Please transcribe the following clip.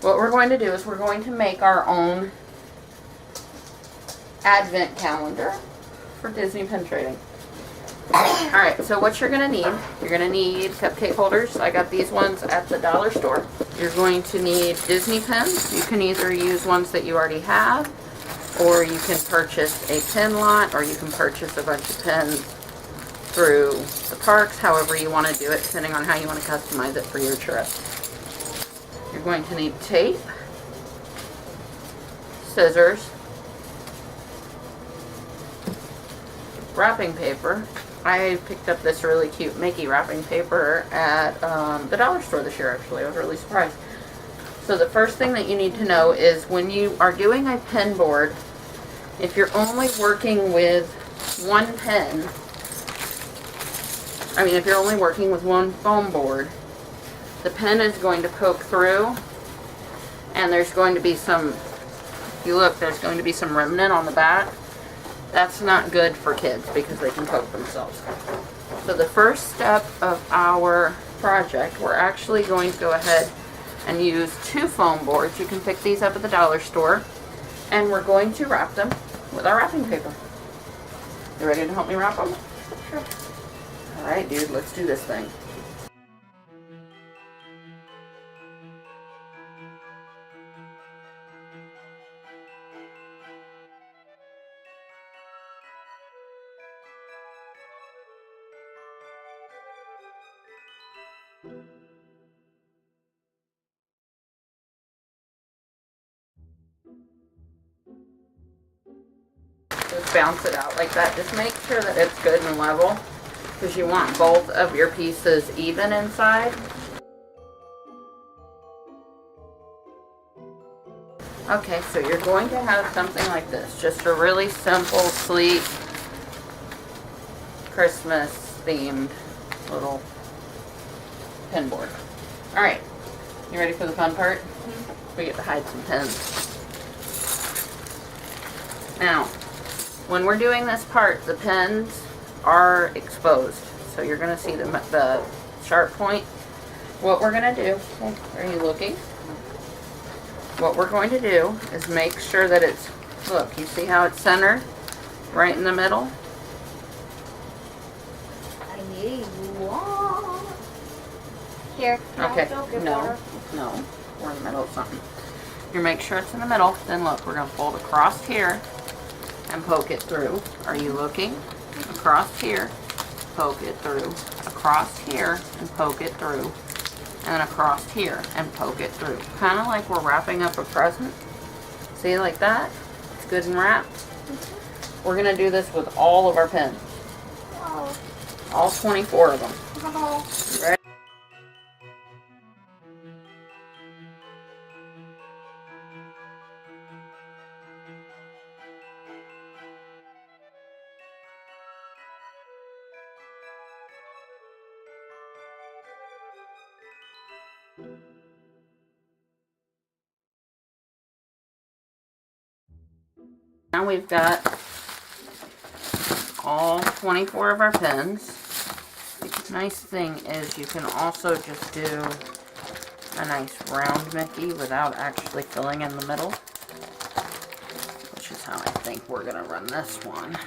what we're going to do is we're going to make our own advent calendar for Disney pin trading. Alright, so what you're going to need cupcake holders. I got these ones at the dollar store. You're going to need Disney pins. You can either use ones that you already have, or you can purchase a pin lot, or you can purchase a bunch of pins through the parks, however you want to do it, depending on how you want to customize it for your trip. You're going to need tape, scissors, wrapping paper. I picked up this really cute Mickey wrapping paper at the dollar store this year, actually. I was really surprised. So the first thing that you need to know is when you are doing a pin board, if you're only working with one pin, if you're only working with one foam board, the pin is going to poke through, and there's going to be some, if you look, there's going to be some remnant on the back. That's not good for kids because they can poke themselves. So the first step of our project, we're actually going to go ahead and use 2 foam boards. You can pick these up at the dollar store, and we're going to wrap them with our wrapping paper. You ready to help me wrap them? Sure. Alright, dude, let's do this thing. Just bounce it out like that. Just make sure that it's good and level, because you want both of your pieces even inside. Okay, so you're going to have something like this. Just a really simple, sleek, Christmas themed little pin board. Alright, you ready for the fun part? We get to hide some pins. Now, when we're doing this part, the pins are exposed. So you're going to see the sharp point. What we're going to do, are you looking? What we're going to do is make sure that it's, look, you see how it's centered? Right in the middle? Here. Okay, no, we're in the middle of something. You make sure it's in the middle, then look, we're going to fold across here and poke it through. Are you looking? Across here, poke it through. Across here and poke it through. And across here and poke it through. Kind of like we're wrapping up a present. See, like that? It's good and wrapped. We're going to do this with all of our pins. Wow. All 24 of them. Wow. Ready? Now we've got all 24 of our pins. The nice thing is you can also just do a nice round Mickey without actually filling in the middle, which is how I think we're going to run this one.